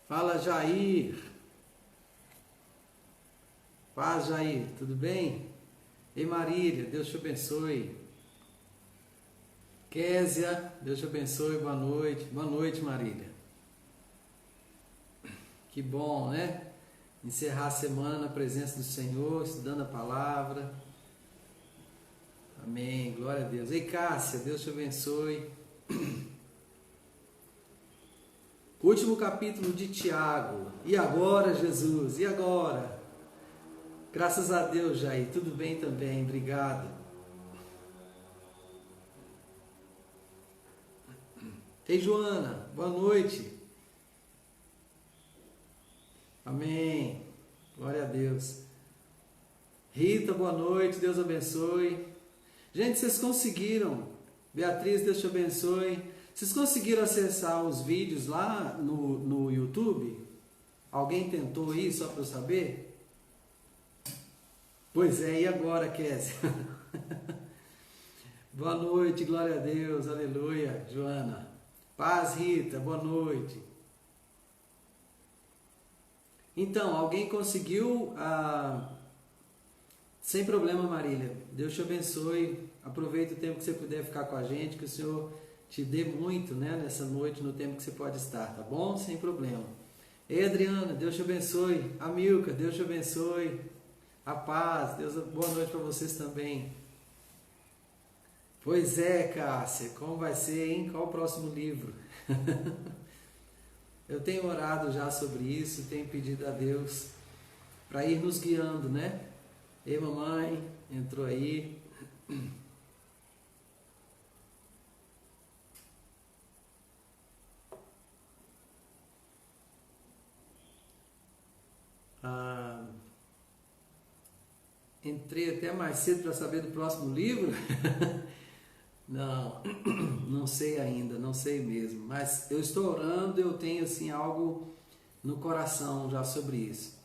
Fala, Jair. Paz, Jair, tudo bem? Ei, Marília, Deus te abençoe. Késia, Deus te abençoe, boa noite. Boa noite, Marília. Que bom, né? Encerrar a semana na presença do Senhor, estudando a palavra. Amém, glória a Deus. Ei, Cássia, Deus te abençoe. Último capítulo de Tiago. E agora, Jesus? E agora? Graças a Deus, Jair. Tudo bem também, obrigado. Ei, Joana, boa noite. Amém. Glória a Deus. Rita, boa noite. Deus abençoe. Gente, vocês conseguiram? Beatriz, Deus te abençoe. Vocês conseguiram acessar os vídeos lá no YouTube? Alguém tentou isso, só para eu saber? Pois é, e agora, Kézia? Boa noite, glória a Deus, aleluia, Joana. Paz, Rita, boa noite. Então, alguém conseguiu? Sem problema, Marília. Deus te abençoe. Aproveita o tempo que você puder ficar com a gente, que o Senhor te dê muito, né, nessa noite, no tempo que você pode estar, tá bom? Sem problema. Ei, Adriana, Deus te abençoe. Amilca, Deus te abençoe. A paz, Deus, boa noite para vocês também. Pois é, Cássia, como vai ser, hein? Qual o próximo livro? Eu tenho orado já sobre isso, tenho pedido a Deus para ir nos guiando, né? Ei, mamãe, entrou aí. Entrei até mais cedo para saber do próximo livro. Não sei ainda, não sei mesmo. Mas eu estou orando, eu tenho assim algo no coração já sobre isso.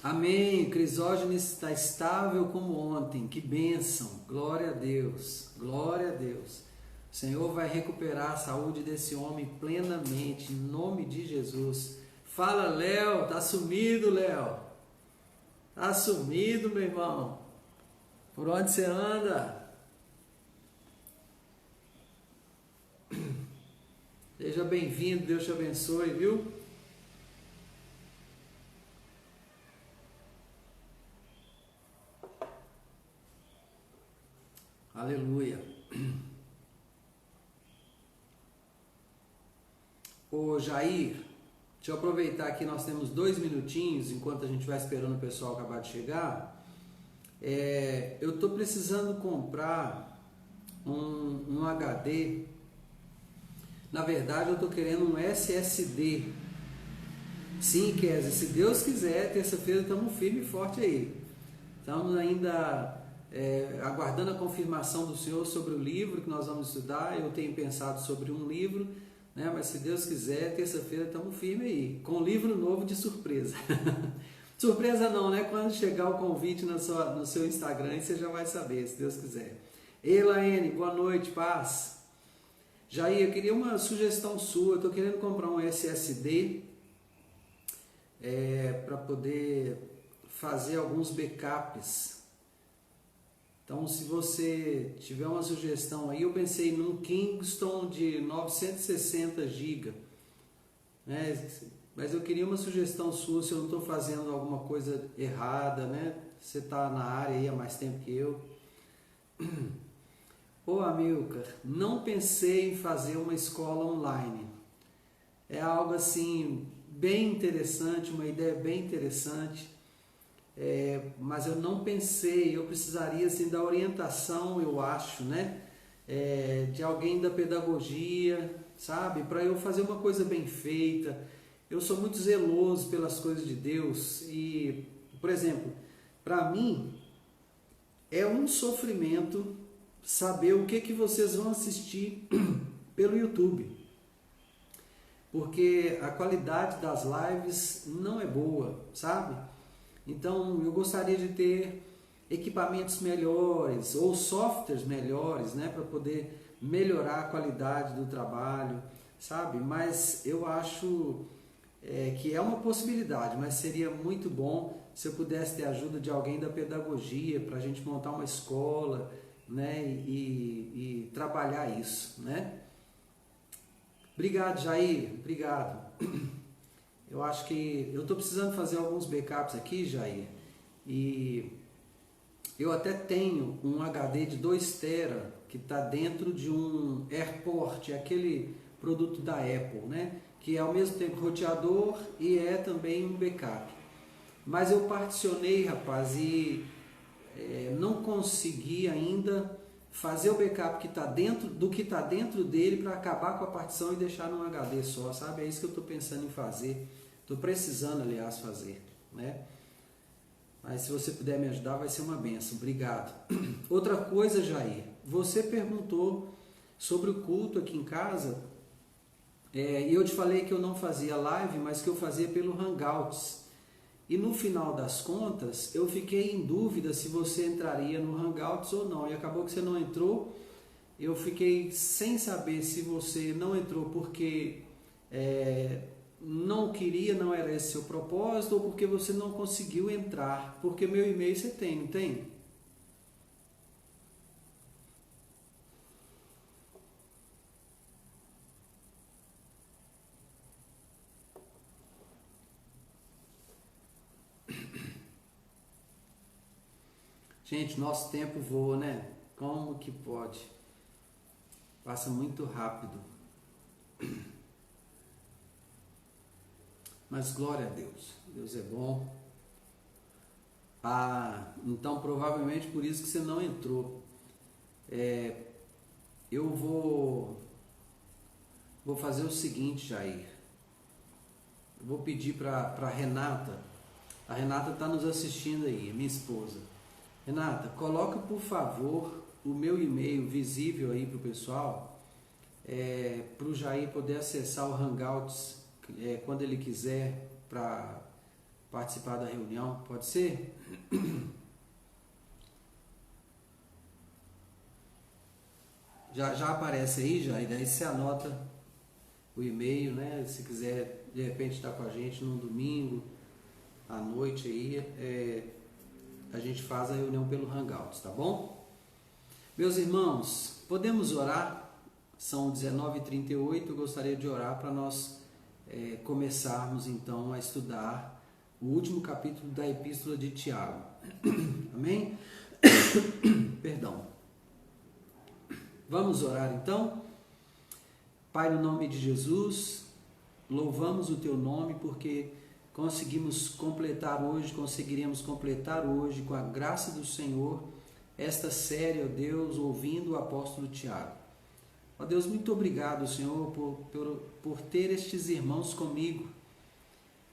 Amém. Crisógenes está estável como ontem. Que bênção. Glória a Deus. Glória a Deus. O Senhor vai recuperar a saúde desse homem plenamente, em nome de Jesus. Fala, Léo. Tá sumido, Léo. Tá sumido, meu irmão. Por onde você anda? Seja bem-vindo, Deus te abençoe, viu? Aleluia. Ô Jair, deixa eu aproveitar que nós temos 2 minutinhos, enquanto a gente vai esperando o pessoal acabar de chegar. Eu estou precisando comprar um HD. Na verdade, eu estou querendo um SSD. Sim, Kézia, se Deus quiser, terça-feira estamos firme e forte aí. Estamos ainda aguardando a confirmação do Senhor sobre o livro que nós vamos estudar. Eu tenho pensado sobre um livro, né? Mas se Deus quiser, terça-feira estamos firme aí, com um livro novo de surpresa. Surpresa não, né? Quando chegar o convite no seu Instagram, você já vai saber, se Deus quiser. Ei, Laene, boa noite, paz. Jair, eu queria uma sugestão sua. Eu estou querendo comprar um SSD para poder fazer alguns backups. Então, se você tiver uma sugestão aí, eu pensei num Kingston de 960 GB, né? Mas eu queria uma sugestão sua, se eu não estou fazendo alguma coisa errada, né? Você está na área aí há mais tempo que eu. Ô Amilcar, não pensei em fazer uma escola online. É algo assim bem interessante, uma ideia bem interessante. Mas eu não pensei, eu precisaria assim da orientação, eu acho, né? De alguém da pedagogia, sabe? Para eu fazer uma coisa bem feita. Eu sou muito zeloso pelas coisas de Deus e, por exemplo, para mim é um sofrimento saber o que vocês vão assistir pelo YouTube, porque a qualidade das lives não é boa, sabe? Então eu gostaria de ter equipamentos melhores ou softwares melhores, né, para poder melhorar a qualidade do trabalho, sabe? Mas eu acho que é uma possibilidade, mas seria muito bom se eu pudesse ter a ajuda de alguém da pedagogia para a gente montar uma escola, né, e trabalhar isso, né? Obrigado, Jair, obrigado. Eu acho que eu estou precisando fazer alguns backups aqui, Jair, e eu até tenho um HD de 2 TB que está dentro de um AirPort, aquele produto da Apple, né? Que é ao mesmo tempo roteador e é também um backup. Mas eu particionei, rapaz, e não consegui ainda fazer o backup que está dentro do que está dentro dele para acabar com a partição e deixar num HD só, sabe? É isso que eu estou pensando em fazer. Estou precisando, aliás, fazer, né? Mas se você puder me ajudar, vai ser uma benção. Obrigado. Outra coisa, Jair, você perguntou sobre o culto aqui em casa, e eu te falei que eu não fazia live, mas que eu fazia pelo Hangouts. E no final das contas, eu fiquei em dúvida se você entraria no Hangouts ou não. E acabou que você não entrou. Eu fiquei sem saber se você não entrou porque não queria, não era esse seu propósito, ou porque você não conseguiu entrar. Porque meu e-mail você tem, não tem? Gente, nosso tempo voa, né? Como que pode? Passa muito rápido. Mas glória a Deus. Deus é bom. Então provavelmente por isso que você não entrou. Eu vou fazer o seguinte, Jair. Eu vou pedir para a Renata. A Renata está nos assistindo aí, minha esposa. Renata, coloca por favor o meu e-mail visível aí para o pessoal, para o Jair poder acessar o Hangouts quando ele quiser para participar da reunião. Pode ser? Já aparece aí, Jair, daí você anota o e-mail, né? Se quiser de repente estar com a gente num domingo à noite aí, a gente faz a reunião pelo Hangouts, tá bom? Meus irmãos, podemos orar? São 19h38, eu gostaria de orar para nós começarmos então a estudar o último capítulo da Epístola de Tiago. Amém? Perdão. Vamos orar então? Pai, no nome de Jesus, louvamos o Teu nome porque conseguiremos completar hoje, com a graça do Senhor, esta série, ó Deus, ouvindo o apóstolo Tiago. Ó Deus, muito obrigado, Senhor, por ter estes irmãos comigo.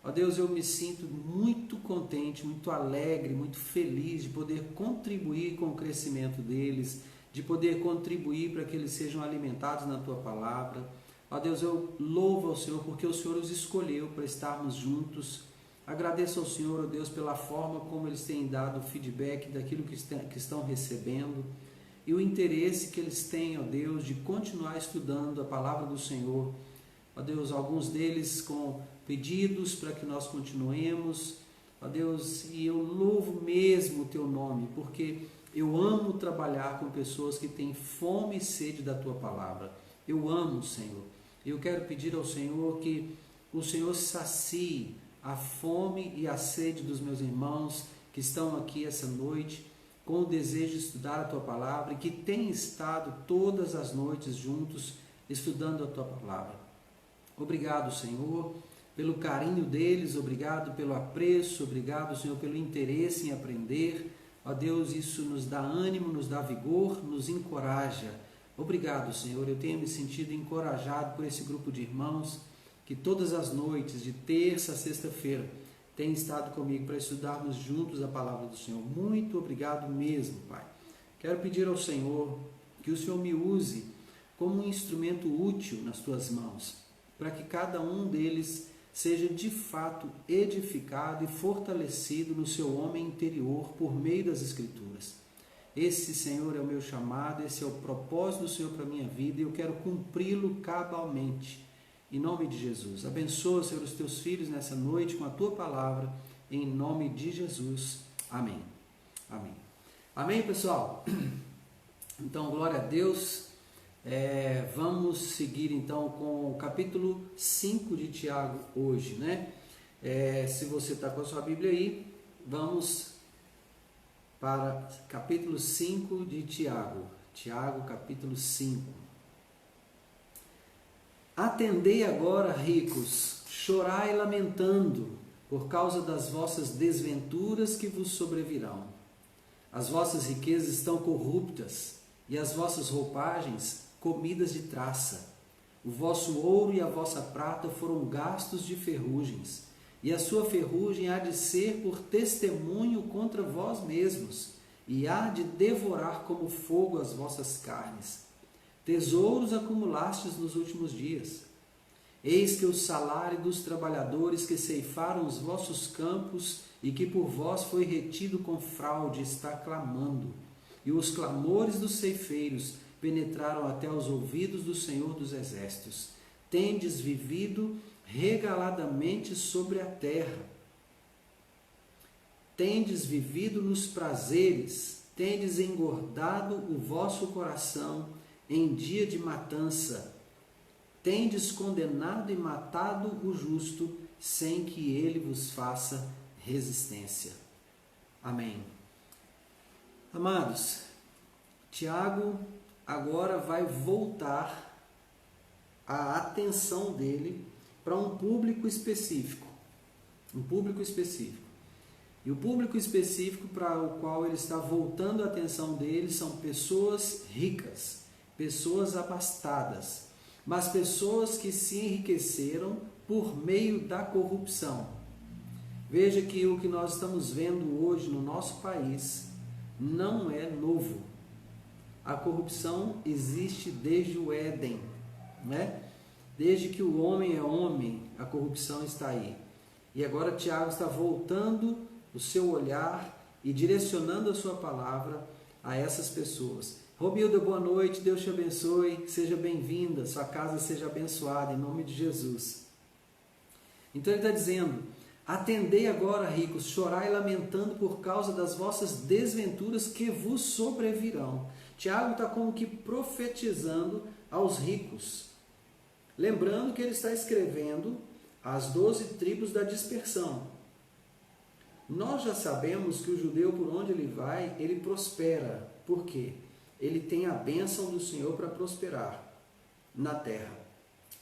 Ó Deus, eu me sinto muito contente, muito alegre, muito feliz de poder contribuir com o crescimento deles, de poder contribuir para que eles sejam alimentados na Tua palavra. Ó Deus, eu louvo ao Senhor porque o Senhor os escolheu para estarmos juntos. Agradeço ao Senhor, ó Deus, pela forma como eles têm dado feedback daquilo que estão recebendo e o interesse que eles têm, ó Deus, de continuar estudando a palavra do Senhor. Ó Deus, alguns deles com pedidos para que nós continuemos. Ó Deus, e eu louvo mesmo o Teu nome, porque eu amo trabalhar com pessoas que têm fome e sede da Tua palavra. Eu amo, Senhor. Eu quero pedir ao Senhor que o Senhor sacie a fome e a sede dos meus irmãos que estão aqui essa noite com o desejo de estudar a Tua palavra e que têm estado todas as noites juntos estudando a Tua palavra. Obrigado, Senhor, pelo carinho deles, obrigado pelo apreço, obrigado, Senhor, pelo interesse em aprender. Ó Deus, isso nos dá ânimo, nos dá vigor, nos encoraja. Obrigado, Senhor, eu tenho me sentido encorajado por esse grupo de irmãos que todas as noites, de terça a sexta-feira, têm estado comigo para estudarmos juntos a palavra do Senhor. Muito obrigado mesmo, Pai. Quero pedir ao Senhor que o Senhor me use como um instrumento útil nas Tuas mãos, para que cada um deles seja de fato edificado e fortalecido no seu homem interior por meio das Escrituras. Esse, Senhor, é o meu chamado, esse é o propósito do Senhor para a minha vida e eu quero cumpri-lo cabalmente. em nome de Jesus. Abençoa, Senhor, os teus filhos nessa noite com a tua palavra, em nome de Jesus. Amém. Amém. Amém, pessoal? Então, glória a Deus. Vamos seguir então com o capítulo 5 de Tiago hoje, né? Se você está com a sua Bíblia aí, vamos para capítulo 5 de Tiago. Tiago, capítulo 5. Atendei agora, ricos, chorai lamentando por causa das vossas desventuras que vos sobrevirão. As vossas riquezas estão corruptas e as vossas roupagens comidas de traça. O vosso ouro e a vossa prata foram gastos de ferrugens, e a sua ferrugem há de ser por testemunho contra vós mesmos, e há de devorar como fogo as vossas carnes. Tesouros acumulastes nos últimos dias. Eis que o salário dos trabalhadores que ceifaram os vossos campos e que por vós foi retido com fraude está clamando, e os clamores dos ceifeiros penetraram até os ouvidos do Senhor dos Exércitos. Tendes vivido regaladamente sobre a terra. Tendes vivido nos prazeres, tendes engordado o vosso coração em dia de matança. Tendes condenado e matado o justo, sem que ele vos faça resistência. Amém. Amados, Tiago agora vai voltar a atenção dele para um público específico. Um público específico. E o público específico para o qual ele está voltando a atenção dele são pessoas ricas, pessoas abastadas, mas pessoas que se enriqueceram por meio da corrupção. Veja que o que nós estamos vendo hoje no nosso país não é novo. A corrupção existe desde o Éden, né? Desde que o homem é homem, a corrupção está aí. E agora Tiago está voltando o seu olhar e direcionando a sua palavra a essas pessoas. Romilda, boa noite, Deus te abençoe, seja bem-vinda, sua casa seja abençoada, em nome de Jesus. Então ele está dizendo: atendei agora, ricos, chorai lamentando por causa das vossas desventuras que vos sobrevirão. Tiago está como que profetizando aos ricos. Lembrando que ele está escrevendo as 12 tribos da dispersão. Nós já sabemos que o judeu, por onde ele vai, ele prospera. Por quê? Ele tem a bênção do Senhor para prosperar na terra,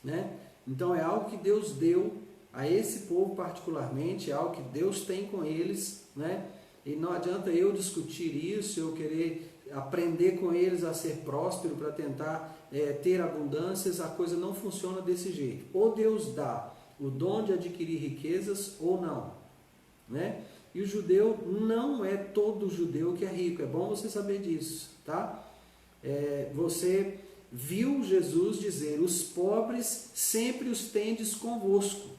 né? Então é algo que Deus deu a esse povo particularmente, é algo que Deus tem com eles, né? E não adianta eu discutir isso, eu querer aprender com eles a ser próspero para tentar ter abundâncias. A coisa não funciona desse jeito. Ou Deus dá o dom de adquirir riquezas ou não, né? E o judeu não é todo judeu que é rico, é bom você saber disso, tá? Você viu Jesus dizer: os pobres sempre os tendes convosco,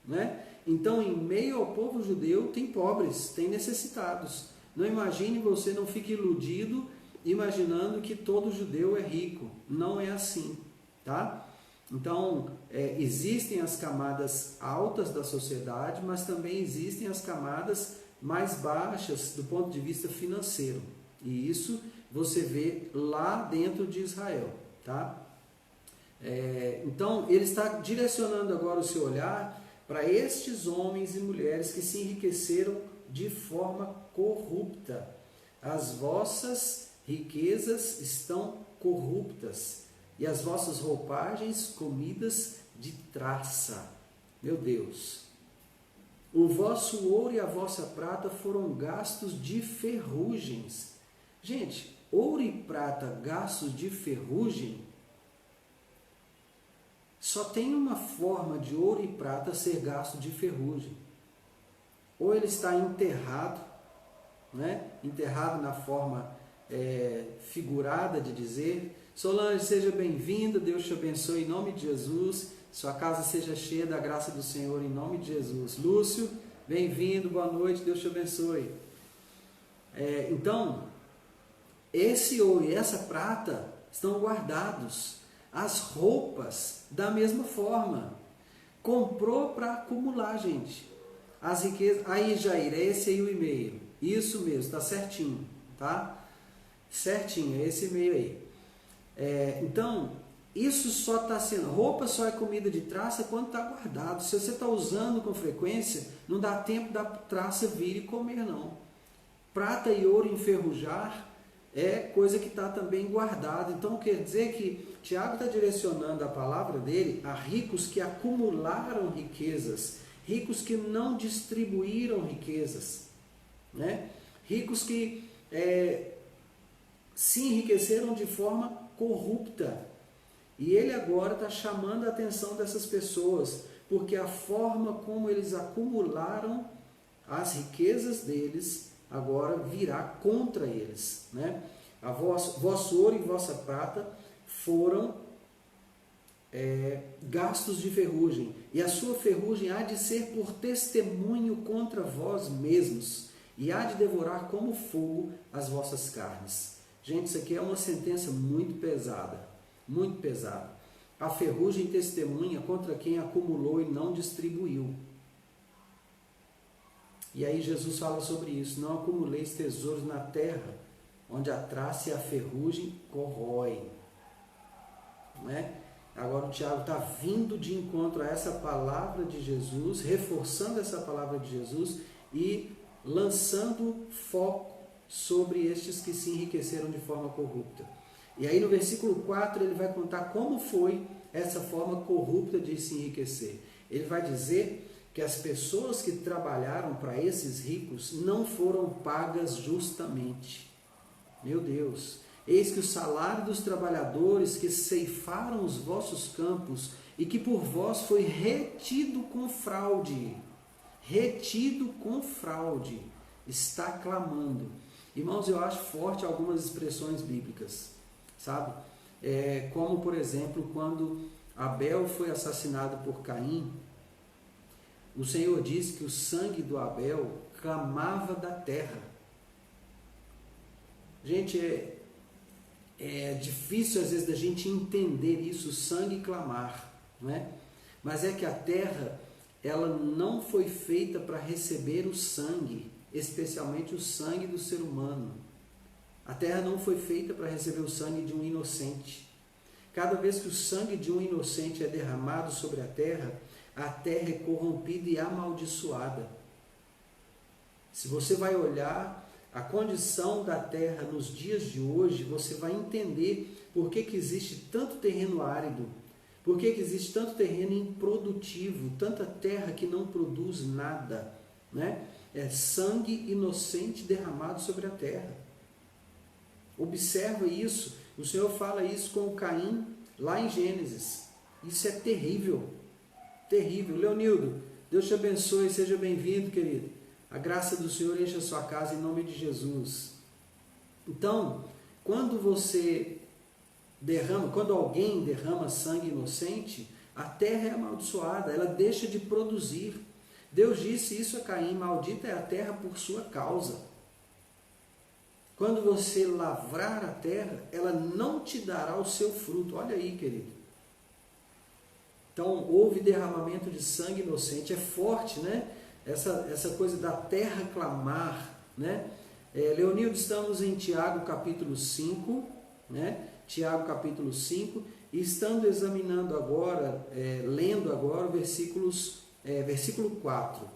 né? Então, em meio ao povo judeu tem pobres, tem necessitados. Não imagine, você não fique iludido imaginando que todo judeu é rico. Não é assim, tá? Então, existem as camadas altas da sociedade, mas também existem as camadas mais baixas do ponto de vista financeiro. E isso você vê lá dentro de Israel, tá? Então, ele está direcionando agora o seu olhar para estes homens e mulheres que se enriqueceram de forma corrupta. As vossas riquezas estão corruptas e as vossas roupagens comidas de traça. Meu Deus! O vosso ouro e a vossa prata foram gastos de ferrugens. Gente, ouro e prata gastos de ferrugem, só tem uma forma de ouro e prata ser gasto de ferrugem. Ou ele está enterrado, né? Enterrado na forma figurada de dizer. Solange, seja bem-vinda, Deus te abençoe em nome de Jesus, sua casa seja cheia da graça do Senhor em nome de Jesus. Lúcio, bem-vindo, boa noite, Deus te abençoe. Então, esse ouro e essa prata estão guardados. As roupas, da mesma forma. Comprou para acumular, gente. As riquezas. Aí, Jair, esse aí o e-mail. Isso mesmo, está certinho, tá? Certinho, é esse e-mail aí. Então, isso só está sendo... Roupa só é comida de traça quando está guardado. Se você está usando com frequência, não dá tempo da traça vir e comer, não. Prata e ouro enferrujar é coisa que está também guardada. Então, quer dizer que Tiago está direcionando a palavra dele a ricos que acumularam riquezas, ricos que não distribuíram riquezas, né? Ricos que se enriqueceram de forma corrupta. E ele agora está chamando a atenção dessas pessoas, porque a forma como eles acumularam as riquezas deles agora virá contra eles, né? Vosso ouro e vossa prata foram gastos de ferrugem, e a sua ferrugem há de ser por testemunho contra vós mesmos, e há de devorar como fogo as vossas carnes. Gente, isso aqui é uma sentença muito pesada, muito pesada. A ferrugem testemunha contra quem acumulou e não distribuiu. E aí Jesus fala sobre isso: não acumuleis tesouros na terra, onde a traça e a ferrugem corroem. Né? Agora o Tiago está vindo de encontro a essa palavra de Jesus, reforçando essa palavra de Jesus e lançando foco sobre estes que se enriqueceram de forma corrupta. E aí no versículo 4 ele vai contar como foi essa forma corrupta de se enriquecer. Ele vai dizer que as pessoas que trabalharam para esses ricos não foram pagas justamente. Meu Deus! Eis que o salário dos trabalhadores que ceifaram os vossos campos e que por vós foi retido com fraude, está clamando. Irmãos, eu acho forte algumas expressões bíblicas, sabe? Como, por exemplo, quando Abel foi assassinado por Caim, o Senhor disse que o sangue do Abel clamava da terra. Gente, é difícil às vezes da gente entender isso, sangue clamar, né? Mas é que a terra, ela não foi feita para receber o sangue, especialmente o sangue do ser humano. A terra não foi feita para receber o sangue de um inocente. Cada vez que o sangue de um inocente é derramado sobre a terra é corrompida e amaldiçoada. Se você vai olhar a condição da terra nos dias de hoje, você vai entender por que existe tanto terreno árido, por que existe tanto terreno improdutivo, tanta terra que não produz nada, né? É sangue inocente derramado sobre a terra. Observa isso, o Senhor fala isso com Caim lá em Gênesis. Isso é terrível, terrível. Leonildo, Deus te abençoe, seja bem-vindo, querido. A graça do Senhor enche a sua casa em nome de Jesus. Então, quando alguém derrama sangue inocente, a terra é amaldiçoada, ela deixa de produzir. Deus disse isso a Caim: maldita é a terra por sua causa. Quando você lavrar a terra, ela não te dará o seu fruto. Olha aí, querido. Então, houve derramamento de sangue inocente. É forte, né? Essa coisa da terra clamar, né? Leonildo, estamos em Tiago capítulo 5, né? Tiago capítulo 5, e estando examinando agora, lendo agora versículo 4.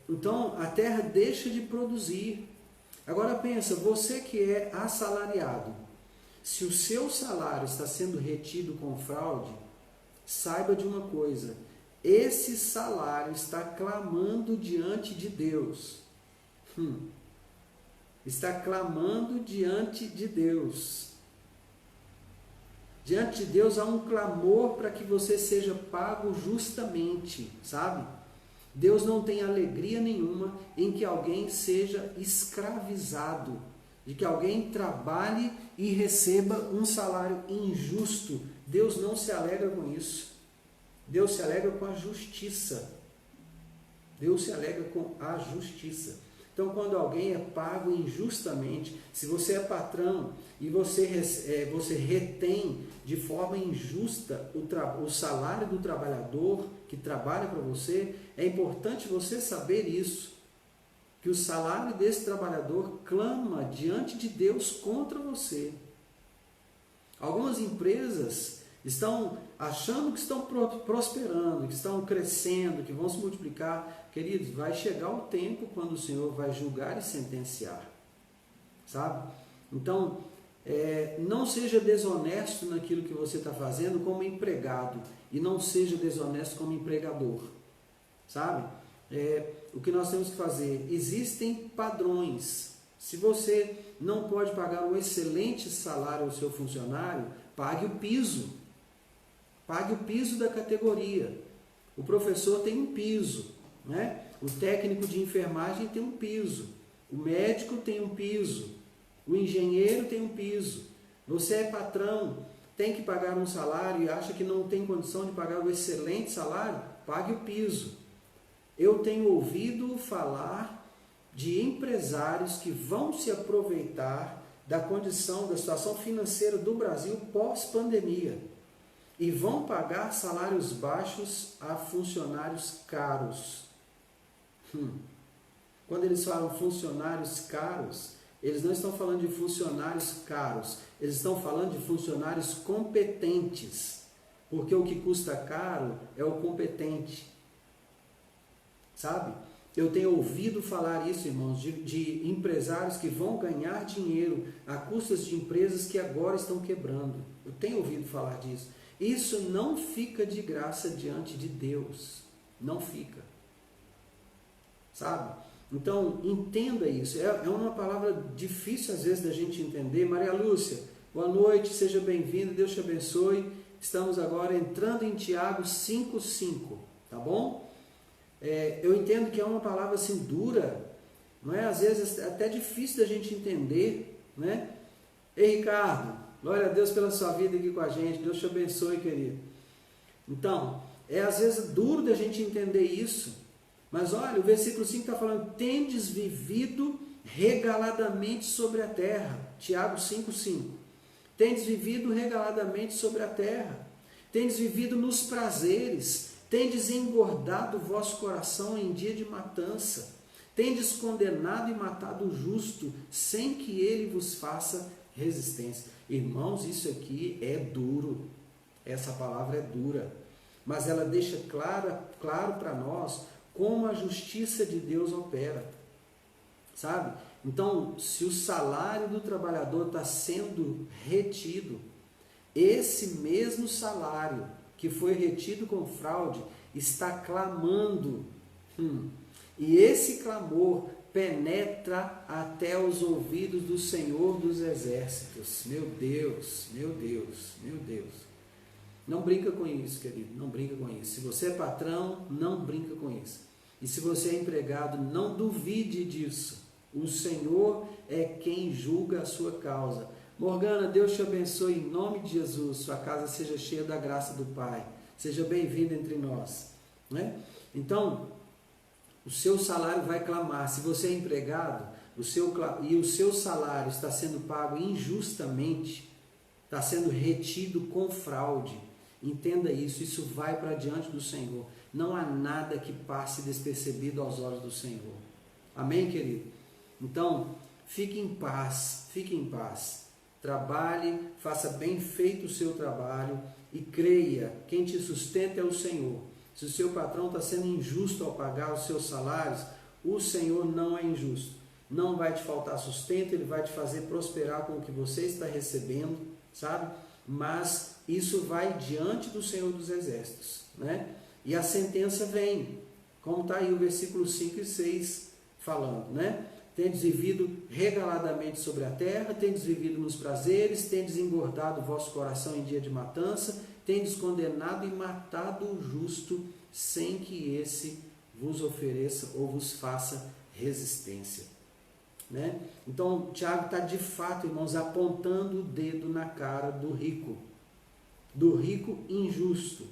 Então, a terra deixa de produzir. Agora pensa, você que é assalariado, se o seu salário está sendo retido com fraude, saiba de uma coisa: esse salário está clamando diante de Deus. Está clamando diante de Deus. Diante de Deus há um clamor para que você seja pago justamente, sabe? Deus não tem alegria nenhuma em que alguém seja escravizado, de que alguém trabalhe e receba um salário injusto. Deus não se alegra com isso. Deus se alegra com a justiça. Deus se alegra com a justiça. Então, quando alguém é pago injustamente, se você é patrão e você retém de forma injusta o salário do trabalhador que trabalha para você, é importante você saber isso, que o salário desse trabalhador clama diante de Deus contra você. Algumas empresas estão achando que estão prosperando, que estão crescendo, que vão se multiplicar. Queridos, vai chegar o tempo quando o Senhor vai julgar e sentenciar, sabe? Então, não seja desonesto naquilo que você está fazendo como empregado e não seja desonesto como empregador, sabe? O que nós temos que fazer? Existem padrões. Se você não pode pagar um excelente salário ao seu funcionário, pague o piso. Pague o piso da categoria. O professor tem um piso, né? O técnico de enfermagem tem um piso. O médico tem um piso. O engenheiro tem um piso. Você é patrão, tem que pagar um salário e acha que não tem condição de pagar um excelente salário, pague o piso. Eu tenho ouvido falar de empresários que vão se aproveitar da condição, da situação financeira do Brasil pós-pandemia e vão pagar salários baixos a funcionários caros. Quando eles falam funcionários caros, eles não estão falando de funcionários caros, eles estão falando de funcionários competentes, porque o que custa caro é o competente, sabe? Eu tenho ouvido falar isso, irmãos, de empresários que vão ganhar dinheiro a custas de empresas que agora estão quebrando. Eu tenho ouvido falar disso. Isso não fica de graça diante de Deus. Não fica. Sabe? Então, entenda isso. É uma palavra difícil às vezes da gente entender. Maria Lúcia, boa noite, seja bem-vinda, Deus te abençoe. Estamos agora entrando em Tiago 5,5, tá bom? Eu entendo que é uma palavra assim dura, não é? Às vezes é até difícil da gente entender, né? Ei, Ricardo, glória a Deus pela sua vida aqui com a gente, Deus te abençoe, querido. Então, às vezes duro da gente entender isso, mas olha, o versículo 5 está falando, tendes vivido regaladamente sobre a terra, Tiago 5,5. Tendes vivido regaladamente sobre a terra, tendes vivido nos prazeres, tendes engordado o vosso coração em dia de matança, tendes condenado e matado o justo, sem que ele vos faça resistência. Irmãos, isso aqui é duro, essa palavra é dura, mas ela deixa claro para nós como a justiça de Deus opera, sabe? Então, se o salário do trabalhador está sendo retido, esse mesmo salário que foi retido com fraude, está clamando. E esse clamor penetra até os ouvidos do Senhor dos Exércitos. Meu Deus, meu Deus, meu Deus. Não brinca com isso, querido, não brinca com isso. Se você é patrão, não brinca com isso. E se você é empregado, não duvide disso. O Senhor é quem julga a sua causa. Morgana, Deus te abençoe em nome de Jesus. Sua casa seja cheia da graça do Pai. Seja bem-vindo entre nós, né? Então, o seu salário vai clamar. Se você é empregado, o seu salário está sendo pago injustamente, está sendo retido com fraude. Entenda isso, isso vai para diante do Senhor. Não há nada que passe despercebido aos olhos do Senhor. Amém, querido? Então, fique em paz, fique em paz. Trabalhe, faça bem feito o seu trabalho e creia, quem te sustenta é o Senhor. Se o seu patrão está sendo injusto ao pagar os seus salários, o Senhor não é injusto. Não vai te faltar sustento, Ele vai te fazer prosperar com o que você está recebendo, sabe? Mas isso vai diante do Senhor dos Exércitos, né? E a sentença vem, como está aí o versículo 5 e 6 falando, né? Tendes vivido regaladamente sobre a terra, tendes vivido nos prazeres, tendes engordado o vosso coração em dia de matança, tendes condenado e matado o justo, sem que esse vos ofereça ou vos faça resistência. Né? Então, Tiago está de fato, irmãos, apontando o dedo na cara do rico injusto.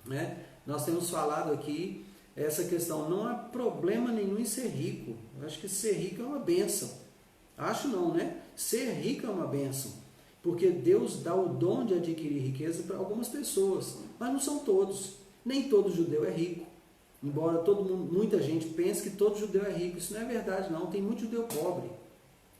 Né? Nós temos falado aqui essa questão. Não há problema nenhum em ser rico. Eu acho que ser rico é uma bênção. Acho não, né? Ser rico é uma bênção. Porque Deus dá o dom de adquirir riqueza para algumas pessoas, mas não são todos. Nem todo judeu é rico. Embora muita gente pense que todo judeu é rico. Isso não é verdade, não. Tem muito judeu pobre,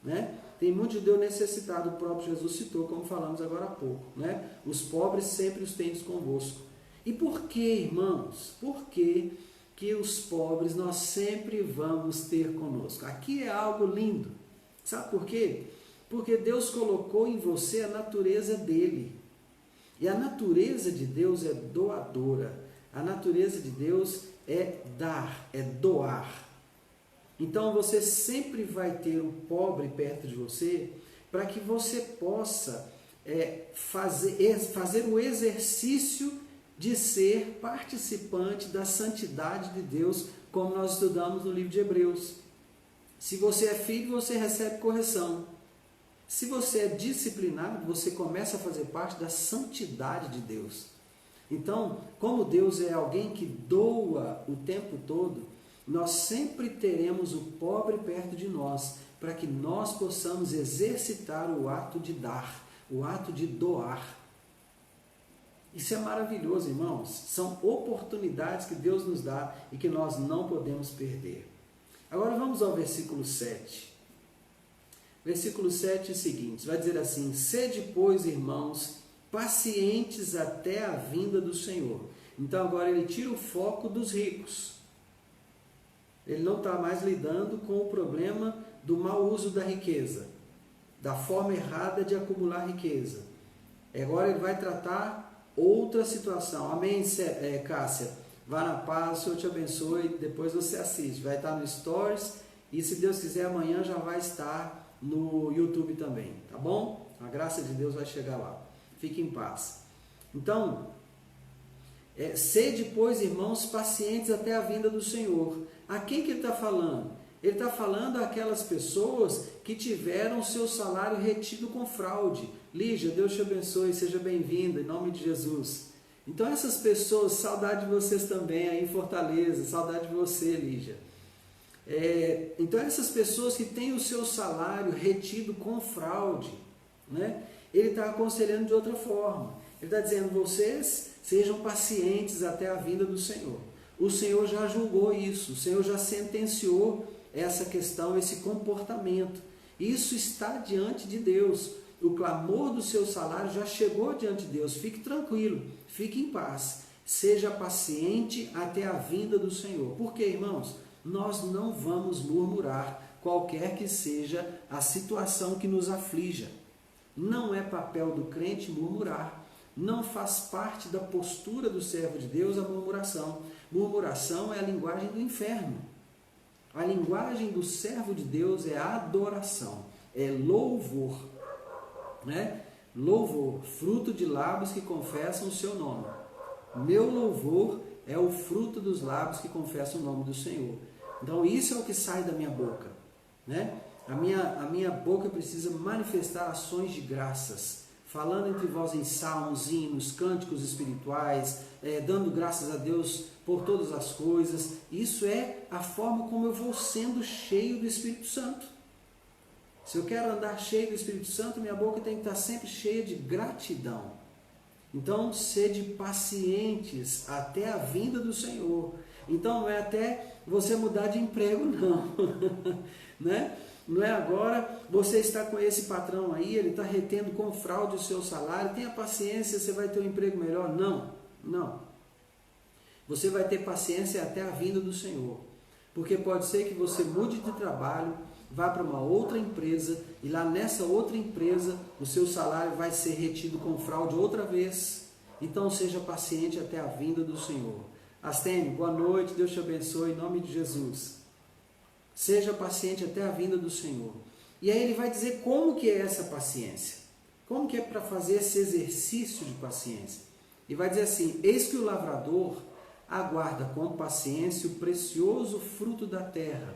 né? Tem muito judeu necessitado. O próprio Jesus citou, como falamos agora há pouco, né? Os pobres sempre os tendes convosco. E por que, irmãos? Por que os pobres nós sempre vamos ter conosco? Aqui é algo lindo. Sabe por quê? Porque Deus colocou em você a natureza dele. E a natureza de Deus é doadora. A natureza de Deus é dar, é doar. Então você sempre vai ter o pobre perto de você para que você possa fazer o exercício de ser participante da santidade de Deus, como nós estudamos no livro de Hebreus. Se você é filho, você recebe correção. Se você é disciplinado, você começa a fazer parte da santidade de Deus. Então, como Deus é alguém que doa o tempo todo, nós sempre teremos o pobre perto de nós, para que nós possamos exercitar o ato de dar, o ato de doar. Isso é maravilhoso, irmãos. São oportunidades que Deus nos dá e que nós não podemos perder. Agora vamos ao versículo 7. Versículo 7 é o seguinte, vai dizer assim: sede, pois, irmãos, pacientes até a vinda do Senhor. Então agora ele tira o foco dos ricos. Ele não está mais lidando com o problema do mau uso da riqueza, da forma errada de acumular riqueza. Agora ele vai tratar outra situação. Amém, Cássia? Vá na paz, o Senhor te abençoe. Depois você assiste, vai estar no Stories e, se Deus quiser, amanhã já vai estar no YouTube também, tá bom? A graça de Deus vai chegar lá. Fique em paz. Então, sede, pois, irmãos, pacientes até a vinda do Senhor. A quem que ele está falando? Ele está falando àquelas pessoas que tiveram seu salário retido com fraude. Lígia, Deus te abençoe, seja bem-vinda, em nome de Jesus. Então essas pessoas, saudade de vocês também aí em Fortaleza, saudade de você, Lígia. Então essas pessoas que têm o seu salário retido com fraude, né? Ele está aconselhando de outra forma. Ele está dizendo, vocês sejam pacientes até a vinda do Senhor. O Senhor já julgou isso, o Senhor já sentenciou essa questão, esse comportamento. Isso está diante de Deus. O clamor do seu salário já chegou diante de Deus. Fique tranquilo, fique em paz. Seja paciente até a vinda do Senhor. Por quê, irmãos? Nós não vamos murmurar, qualquer que seja a situação que nos aflija. Não é papel do crente murmurar. Não faz parte da postura do servo de Deus a murmuração. Murmuração é a linguagem do inferno. A linguagem do servo de Deus é adoração, é louvor, né? Louvor, fruto de lábios que confessam o seu nome. Meu louvor é o fruto dos lábios que confessam o nome do Senhor. Então isso é o que sai da minha boca, né? A minha boca precisa manifestar ações de graças, falando entre vós em salmos, hinos, cânticos espirituais, dando graças a Deus por todas as coisas. Isso é a forma como eu vou sendo cheio do Espírito Santo. Se eu quero andar cheio do Espírito Santo, minha boca tem que estar sempre cheia de gratidão. Então, sede pacientes até a vinda do Senhor. Então, não é até você mudar de emprego, não. Né? Não é agora, você está com esse patrão aí, ele está retendo com fraude o seu salário, tenha paciência, você vai ter um emprego melhor. Não, não. Você vai ter paciência até a vinda do Senhor. Porque pode ser que você mude de trabalho, vá para uma outra empresa, e lá nessa outra empresa, o seu salário vai ser retido com fraude outra vez. Então seja paciente até a vinda do Senhor. Astênio, boa noite, Deus te abençoe, em nome de Jesus. Seja paciente até a vinda do Senhor. E aí ele vai dizer como que é essa paciência. Como que é para fazer esse exercício de paciência. E vai dizer assim, eis que o lavrador aguarda com paciência o precioso fruto da terra,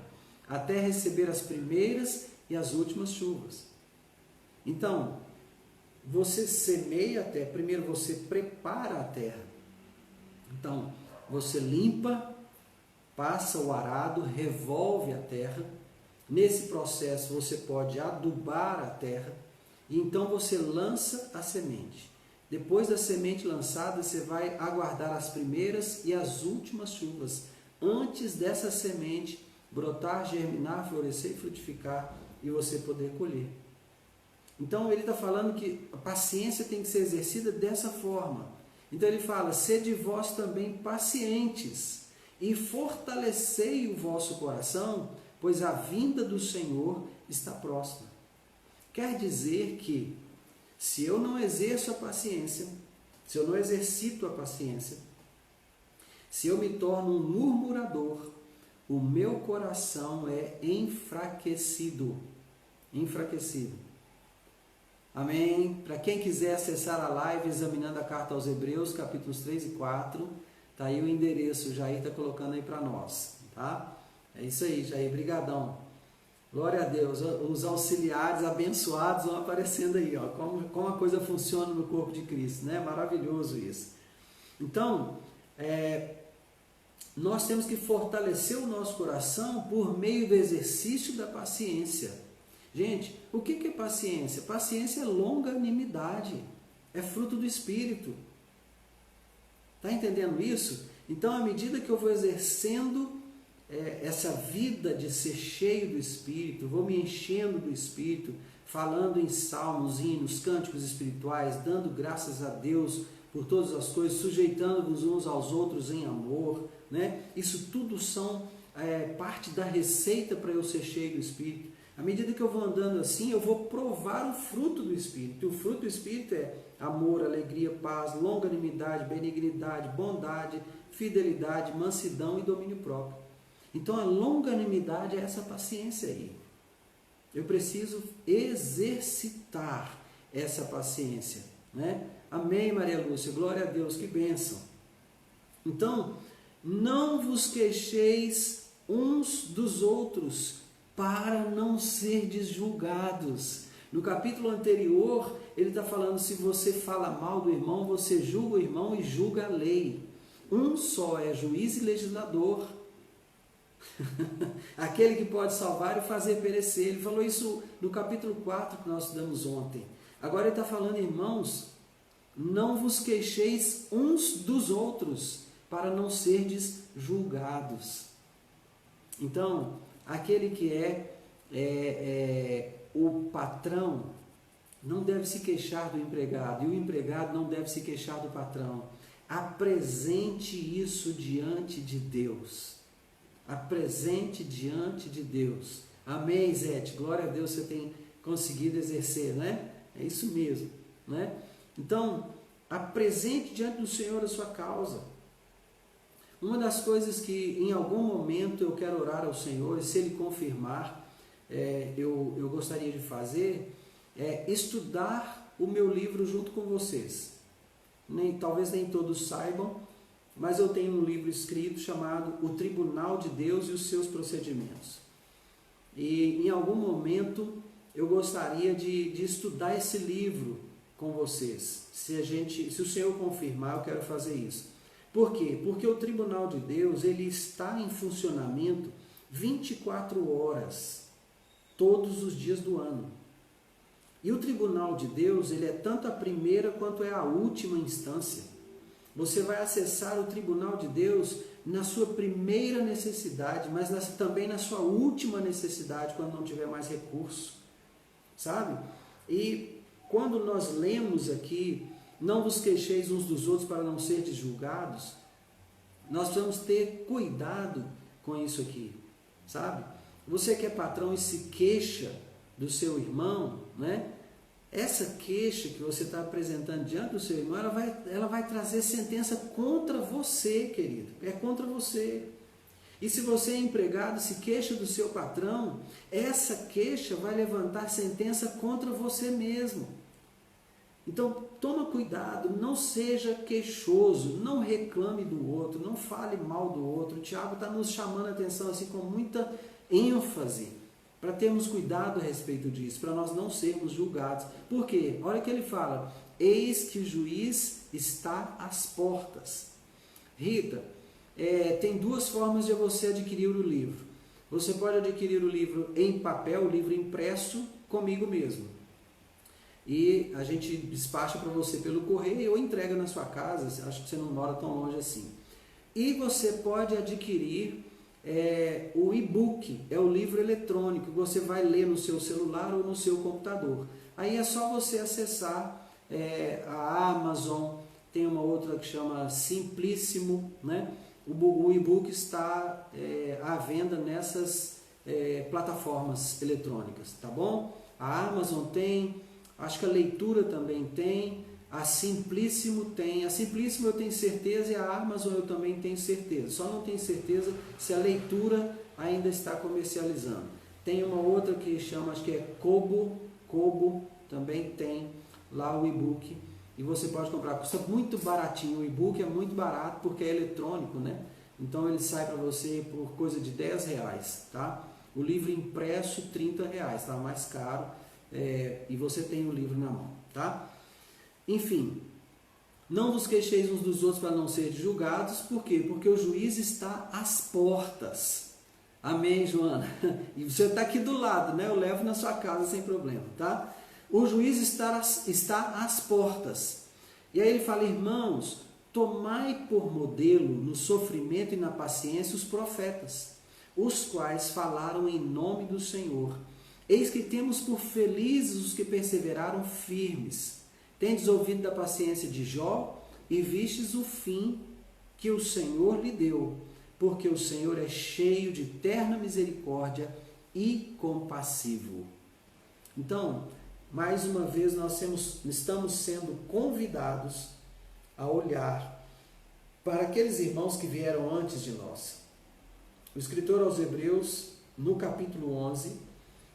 até receber as primeiras e as últimas chuvas. Então, você semeia a terra, primeiro você prepara a terra. Então, você limpa, passa o arado, revolve a terra. Nesse processo você pode adubar a terra e então você lança a semente. Depois da semente lançada, você vai aguardar as primeiras e as últimas chuvas, antes dessa semente brotar, germinar, florescer e frutificar e você poder colher. Então ele está falando que a paciência tem que ser exercida dessa forma. Então ele fala, sede vós também pacientes e fortalecei o vosso coração, pois a vinda do Senhor está próxima. Quer dizer que se eu não exerço a paciência, se eu não exercito a paciência, se eu me torno um murmurador, o meu coração é enfraquecido. Enfraquecido. Amém? Para quem quiser acessar a live examinando a carta aos Hebreus, capítulos 3 e 4, tá aí o endereço, o Jair está colocando aí para nós, tá? É isso aí, Jair, brigadão. Glória a Deus, os auxiliares abençoados vão aparecendo aí, ó, como a coisa funciona no corpo de Cristo, né? Maravilhoso isso. Então, nós temos que fortalecer o nosso coração por meio do exercício da paciência. Gente, o que é paciência? Paciência é longanimidade, é fruto do Espírito. Está entendendo isso? Então, à medida que eu vou exercendo essa vida de ser cheio do Espírito, vou me enchendo do Espírito, falando em salmos, hinos, cânticos espirituais, dando graças a Deus por todas as coisas, sujeitando-vos uns aos outros em amor, né? Isso tudo são parte da receita para eu ser cheio do Espírito. À medida que eu vou andando assim, eu vou provar o fruto do Espírito. E o fruto do Espírito é amor, alegria, paz, longanimidade, benignidade, bondade, fidelidade, mansidão e domínio próprio. Então a longanimidade é essa paciência aí. Eu preciso exercitar essa paciência, né? Amém, Maria Lúcia, glória a Deus, que bênção. Então, não vos queixeis uns dos outros, para não serdes julgados. No capítulo anterior, ele está falando, se você fala mal do irmão, você julga o irmão e julga a lei. Um só é juiz e legislador. Aquele que pode salvar e fazer perecer. Ele falou isso no capítulo 4 que nós estudamos ontem. Agora ele está falando, irmãos, não vos queixeis uns dos outros, para não serdes julgados. Então, aquele que é o patrão não deve se queixar do empregado, e o empregado não deve se queixar do patrão. Apresente isso diante de Deus. Apresente diante de Deus. Amém, Zete? Glória a Deus, você tem conseguido exercer, né? É isso mesmo, né? Então, apresente diante do Senhor a sua causa. Uma das coisas que em algum momento eu quero orar ao Senhor, e se Ele confirmar, eu gostaria de fazer, é estudar o meu livro junto com vocês. Talvez nem todos saibam, mas eu tenho um livro escrito chamado O Tribunal de Deus e os Seus Procedimentos. E em algum momento eu gostaria de estudar esse livro com vocês. Se o Senhor confirmar, eu quero fazer isso. Por quê? Porque o Tribunal de Deus, ele está em funcionamento 24 horas, todos os dias do ano. E o Tribunal de Deus, ele é tanto a primeira quanto é a última instância. Você vai acessar o Tribunal de Deus na sua primeira necessidade, mas também na sua última necessidade, quando não tiver mais recurso. Sabe? E quando nós lemos aqui, não vos queixeis uns dos outros para não serdes julgados, nós precisamos ter cuidado com isso aqui, sabe? Você que é patrão e se queixa do seu irmão, né? Essa queixa que você está apresentando diante do seu irmão, ela vai trazer sentença contra você, querido, é contra você. E se você é empregado, se queixa do seu patrão, essa queixa vai levantar sentença contra você mesmo. Então, toma cuidado, não seja queixoso, não reclame do outro, não fale mal do outro. O Tiago está nos chamando a atenção assim com muita ênfase, para termos cuidado a respeito disso, para nós não sermos julgados. Por quê? Olha que ele fala, eis que o juiz está às portas. Rita, tem duas formas de você adquirir o livro. Você pode adquirir o livro em papel, o livro impresso, comigo mesmo. E a gente despacha para você pelo correio ou entrega na sua casa, acho que você não mora tão longe assim. E você pode adquirir o e-book, é o livro eletrônico, que você vai ler no seu celular ou no seu computador. Aí é só você acessar a Amazon, tem uma outra que chama Simplíssimo, né? O e-book está à venda nessas plataformas eletrônicas, tá bom? A Amazon tem, acho que a Leitura também tem, a Simplíssimo tem. A Simplíssimo eu tenho certeza e a Amazon eu também tenho certeza. Só não tenho certeza se a Leitura ainda está comercializando. Tem uma outra que chama, acho que é Kobo também tem lá o e-book. E você pode comprar, custa muito baratinho, o e-book é muito barato porque é eletrônico, né? Então ele sai para você por coisa de R$10, tá? O livro impresso R$30, tá? Mais caro, e você tem o livro na mão, tá? Enfim, não vos queixeis uns dos outros para não serem julgados, por quê? Porque o juiz está às portas. Amém, Joana? E você está aqui do lado, né? Eu levo na sua casa sem problema, tá? O juiz está às portas. E aí ele fala, irmãos, tomai por modelo no sofrimento e na paciência os profetas, os quais falaram em nome do Senhor. Eis que temos por felizes os que perseveraram firmes. Tendes ouvido da paciência de Jó e vistes o fim que o Senhor lhe deu, porque o Senhor é cheio de terna misericórdia e compassivo. Então, mais uma vez nós estamos sendo convidados a olhar para aqueles irmãos que vieram antes de nós. O escritor aos Hebreus, no capítulo 11,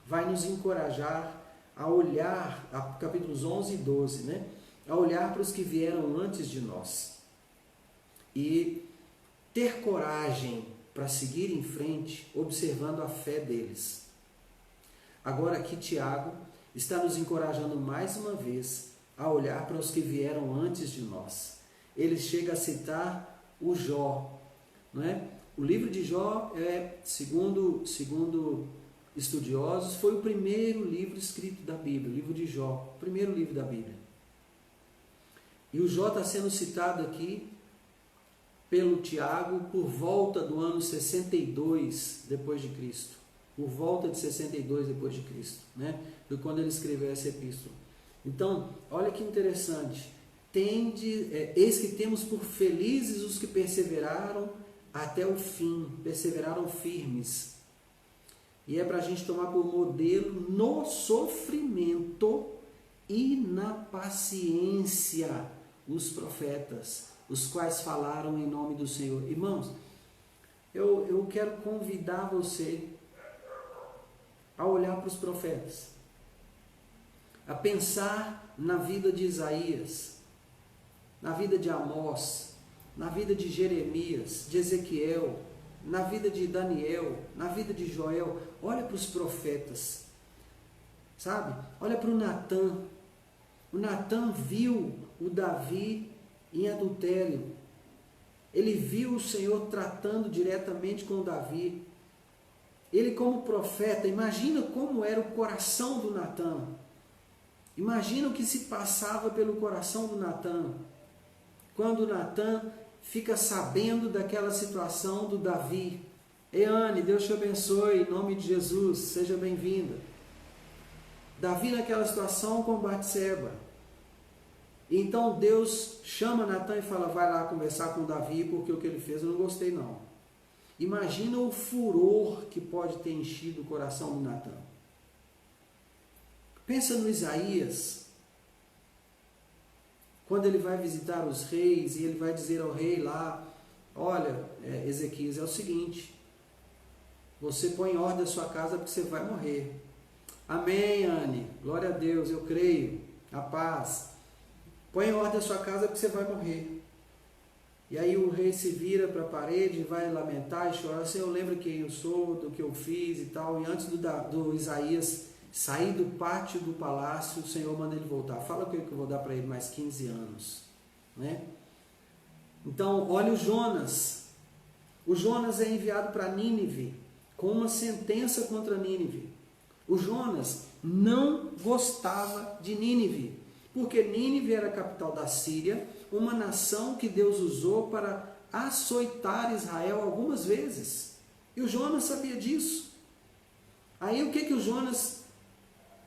vai nos encorajar a olhar, capítulos 11 e 12, né? A olhar para os que vieram antes de nós e ter coragem para seguir em frente, observando a fé deles. Agora aqui Tiago está nos encorajando mais uma vez a olhar para os que vieram antes de nós. Ele chega a citar o Jó, não é? O livro de Jó segundo estudiosos, foi o primeiro livro escrito da Bíblia, o livro de Jó, o primeiro livro da Bíblia. E o Jó está sendo citado aqui pelo Tiago por volta do ano 62 depois de Cristo. Por volta de 62 depois de Cristo, né? Foi quando ele escreveu essa epístola. Então, olha que interessante. Eis que temos por felizes os que perseveraram até o fim, perseveraram firmes. E é para a gente tomar por modelo no sofrimento e na paciência os profetas, os quais falaram em nome do Senhor. Irmãos, eu quero convidar você a olhar para os profetas, a pensar na vida de Isaías, na vida de Amós, na vida de Jeremias, de Ezequiel, na vida de Daniel, na vida de Joel. Olha para os profetas, sabe? Olha para o Natã. O Natã viu o Davi em adultério. Ele viu o Senhor tratando diretamente com o Davi. Ele como profeta, imagina como era o coração do Natã. Imagina o que se passava pelo coração do Natã. Quando o Natã fica sabendo daquela situação do Davi. Eane, Deus te abençoe, em nome de Jesus, seja bem-vinda. Davi naquela situação com Batseba. Então Deus chama Natã e fala, vai lá conversar com Davi, porque o que ele fez eu não gostei não. Imagina o furor que pode ter enchido o coração do Natã. Pensa no Isaías, quando ele vai visitar os reis e ele vai dizer ao rei lá, olha, Ezequias, é o seguinte, você põe em ordem a sua casa porque você vai morrer. Amém, Anne, glória a Deus, eu creio, a paz. Põe em ordem a sua casa porque você vai morrer. E aí o rei se vira para a parede, vai lamentar e chorar, Senhor, lembra quem eu sou, do que eu fiz e tal. E antes do Isaías sair do pátio do palácio, o Senhor manda ele voltar. Fala que eu vou dar para ele mais 15 anos. Né? Então, olha o Jonas. O Jonas é enviado para Nínive com uma sentença contra Nínive. O Jonas não gostava de Nínive, porque Nínive era a capital da Síria, uma nação que Deus usou para açoitar Israel algumas vezes. E o Jonas sabia disso. Aí o que o Jonas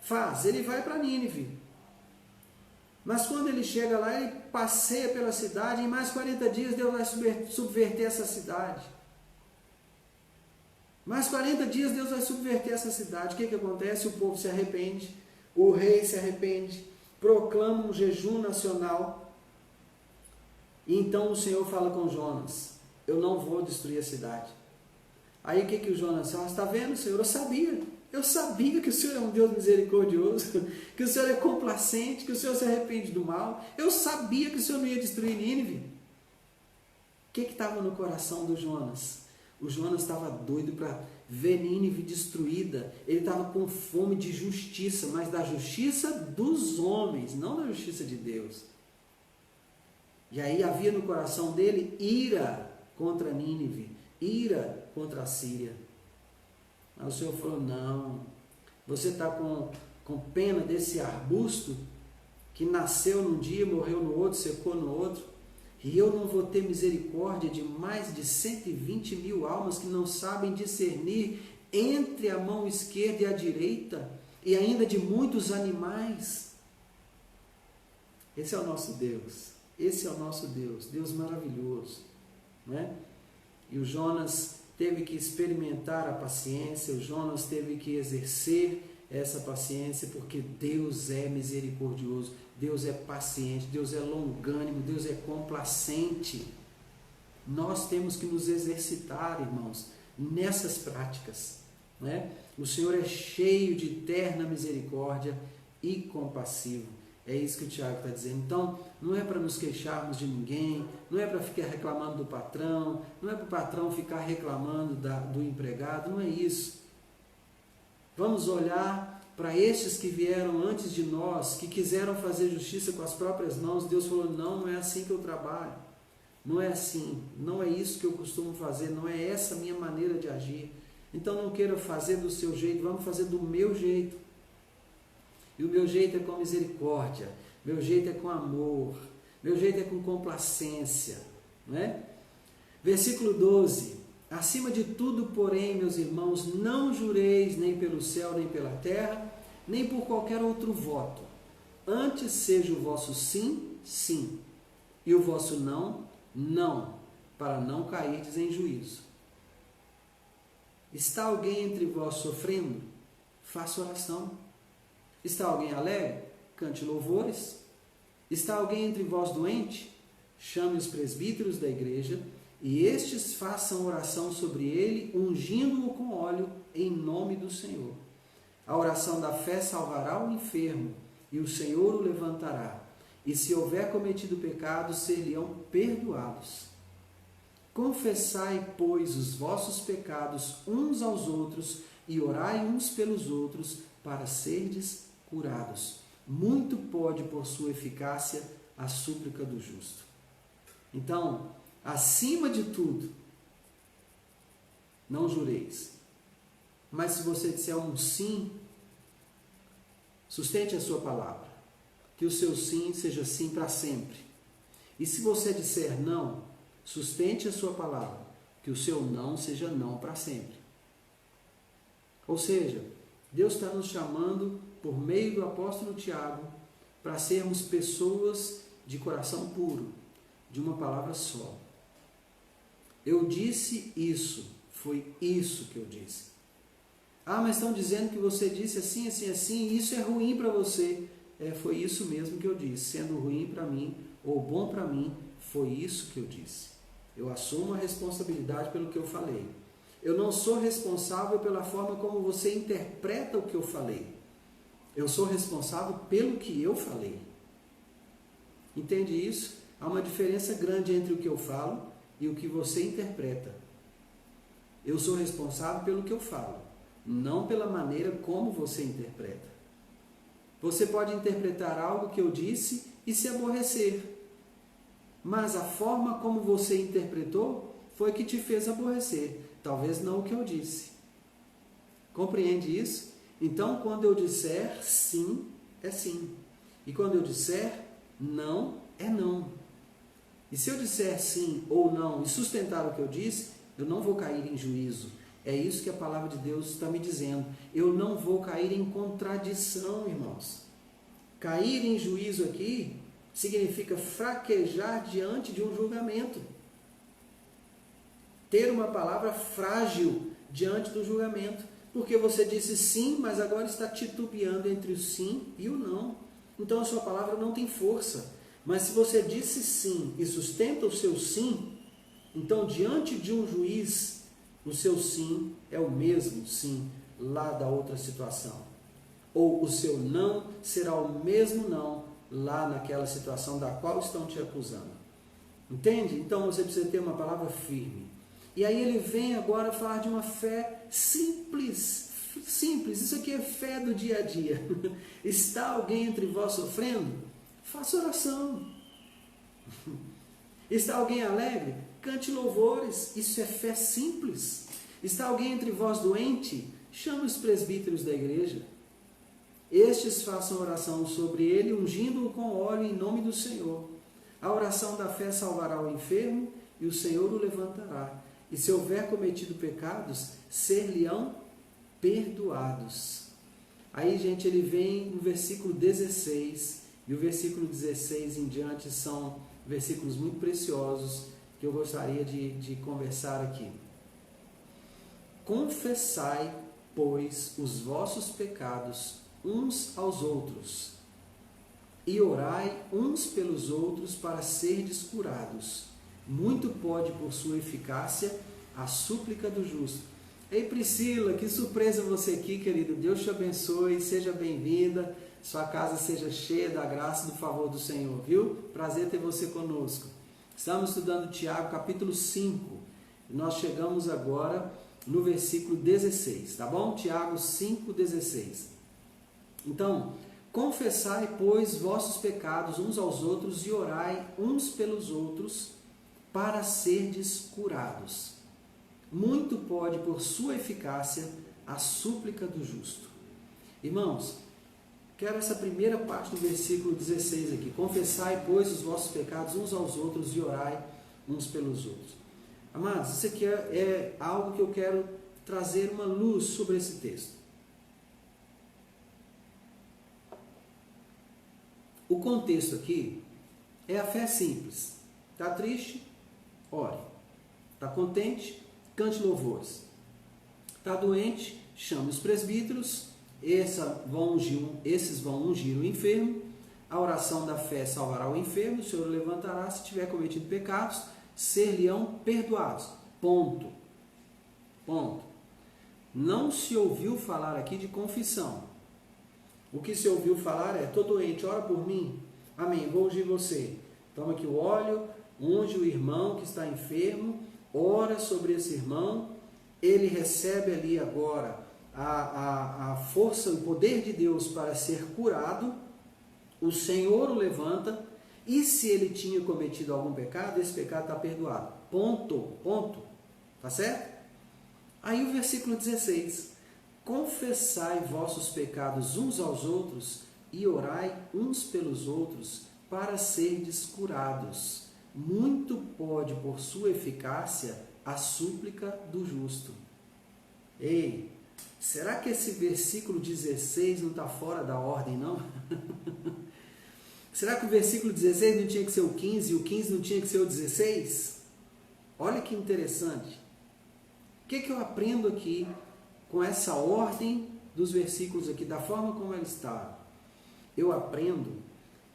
faz? Ele vai para Nínive. Mas quando ele chega lá, ele passeia pela cidade, e em mais 40 dias Deus vai subverter essa cidade. Mais 40 dias Deus vai subverter essa cidade. O que acontece? O povo se arrepende, o rei se arrepende, proclama um jejum nacional. E então o Senhor fala com Jonas: eu não vou destruir a cidade. Aí o que o Jonas fala? Está vendo, Senhor? Eu sabia que o Senhor é um Deus misericordioso, que o Senhor é complacente, que o Senhor se arrepende do mal. Eu sabia que o Senhor não ia destruir Nínive. O que estava no coração do Jonas? O Jonas estava doido para ver Nínive destruída. Ele estava com fome de justiça, mas da justiça dos homens, não da justiça de Deus. E aí havia no coração dele ira contra Nínive, ira contra a Síria. Mas o Senhor falou: não, você está com pena desse arbusto que nasceu num dia, morreu no outro, secou no outro, e eu não vou ter misericórdia de mais de 120 mil almas que não sabem discernir entre a mão esquerda e a direita, e ainda de muitos animais. Esse é o nosso Deus, esse é o nosso Deus, Deus maravilhoso, né? E o Jonas teve que experimentar a paciência, o Jonas teve que exercer essa paciência, porque Deus é misericordioso, Deus é paciente, Deus é longânimo, Deus é complacente. Nós temos que nos exercitar, irmãos, nessas práticas, né? O Senhor é cheio de terna misericórdia e compassivo. É isso que o Tiago está dizendo. Então, não é para nos queixarmos de ninguém, não é para ficar reclamando do patrão, não é para o patrão ficar reclamando do empregado, não é isso. Vamos olhar para estes que vieram antes de nós, que quiseram fazer justiça com as próprias mãos. Deus falou: não é assim que eu trabalho, não é assim, não é isso que eu costumo fazer, não é essa a minha maneira de agir. Então não queira fazer do seu jeito, vamos fazer do meu jeito. E o meu jeito é com misericórdia, meu jeito é com amor, meu jeito é com complacência, não é? Versículo 12: acima de tudo, porém, meus irmãos, não jureis nem pelo céu, nem pela terra, nem por qualquer outro voto. Antes seja o vosso sim, sim, e o vosso não, não, para não cairdes em juízo. Está alguém entre vós sofrendo? Faça oração. Está alguém alegre? Cante louvores. Está alguém entre vós doente? Chame os presbíteros da igreja, e estes façam oração sobre ele, ungindo-o com óleo, em nome do Senhor. A oração da fé salvará o enfermo, e o Senhor o levantará. E se houver cometido pecado, ser-lhe-ão perdoados. Confessai, pois, os vossos pecados uns aos outros, e orai uns pelos outros, para serdes curados. Muito pode, por sua eficácia, a súplica do justo. Então, acima de tudo, não jureis. Mas se você disser um sim, sustente a sua palavra. Que o seu sim seja sim para sempre. E se você disser não, sustente a sua palavra. Que o seu não seja não para sempre. Ou seja, Deus está nos chamando, por meio do apóstolo Tiago, para sermos pessoas de coração puro, de uma palavra só. Eu disse isso, foi isso que eu disse. Ah, mas estão dizendo que você disse assim, assim, assim, e isso é ruim para você. Foi isso mesmo que eu disse. Sendo ruim para mim, ou bom para mim, foi isso que eu disse. Eu assumo a responsabilidade pelo que eu falei. Eu não sou responsável pela forma como você interpreta o que eu falei. Eu sou responsável pelo que eu falei. Entende isso? Há uma diferença grande entre o que eu falo e o que você interpreta. Eu sou responsável pelo que eu falo, não pela maneira como você interpreta. Você pode interpretar algo que eu disse e se aborrecer, mas a forma como você interpretou foi que te fez aborrecer, talvez não o que eu disse. Compreende isso? Então, quando eu disser sim, é sim. E quando eu disser não, é não. E se eu disser sim ou não e sustentar o que eu disse, eu não vou cair em juízo. É isso que a palavra de Deus está me dizendo. Eu não vou cair em contradição, irmãos. Cair em juízo aqui significa fraquejar diante de um julgamento. Ter uma palavra frágil diante do julgamento. Porque você disse sim, mas agora está titubeando entre o sim e o não. Então a sua palavra não tem força. Mas se você disse sim e sustenta o seu sim, então diante de um juiz, o seu sim é o mesmo sim lá da outra situação. Ou o seu não será o mesmo não lá naquela situação da qual estão te acusando. Entende? Então você precisa ter uma palavra firme. E aí ele vem agora falar de uma fé simples. Simples, isso aqui é fé do dia a dia. Está alguém entre vós sofrendo? Faça oração. Está alguém alegre? Cante louvores. Isso é fé simples. Está alguém entre vós doente? Chame os presbíteros da igreja. Estes façam oração sobre ele, ungindo-o com óleo em nome do Senhor. A oração da fé salvará o enfermo e o Senhor o levantará. E se houver cometido pecados, ser-lhe-ão perdoados. Aí, gente, ele vem no versículo 16, e o versículo 16 em diante são versículos muito preciosos que eu gostaria de conversar aqui. Confessai, pois, os vossos pecados uns aos outros, e orai uns pelos outros para serdes curados. Muito pode, por sua eficácia, a súplica do justo. Ei, Priscila, que surpresa você aqui, querido. Deus te abençoe, seja bem-vinda. Sua casa seja cheia da graça e do favor do Senhor, viu? Prazer ter você conosco. Estamos estudando Tiago, capítulo 5. Nós chegamos agora no versículo 16, tá bom? Tiago 5, 16. Então, confessai, pois, vossos pecados uns aos outros e orai uns pelos outros para serdes curados. Muito pode, por sua eficácia, a súplica do justo. Irmãos, quero essa primeira parte do versículo 16 aqui. Confessai, pois, os vossos pecados uns aos outros e orai uns pelos outros. Amados, isso aqui é algo que eu quero trazer uma luz sobre esse texto. O contexto aqui é a fé simples. Está triste? Ore. Está contente? Cante louvores. Está doente? Chame os presbíteros. Esses vão ungir o enfermo. A oração da fé salvará o enfermo. O Senhor o levantará. Se tiver cometido pecados, ser-lhe-ão perdoados. Ponto. Ponto. Não se ouviu falar aqui de confissão. O que se ouviu falar é: estou doente, ora por mim. Amém, vou ungir você. Toma aqui o óleo, unge o irmão que está enfermo, ora sobre esse irmão, ele recebe ali agora a força, o poder de Deus para ser curado, o Senhor o levanta, e se ele tinha cometido algum pecado, esse pecado está perdoado. Ponto, ponto. Tá certo? Aí o versículo 16. Confessai vossos pecados uns aos outros e orai uns pelos outros para serdes curados. Muito pode, por sua eficácia, a súplica do justo. Ei, será que esse versículo 16 não está fora da ordem, não? Será que o versículo 16 não tinha que ser o 15 e o 15 não tinha que ser o 16? Olha que interessante. O que eu aprendo aqui com essa ordem dos versículos aqui, da forma como ela está? Eu aprendo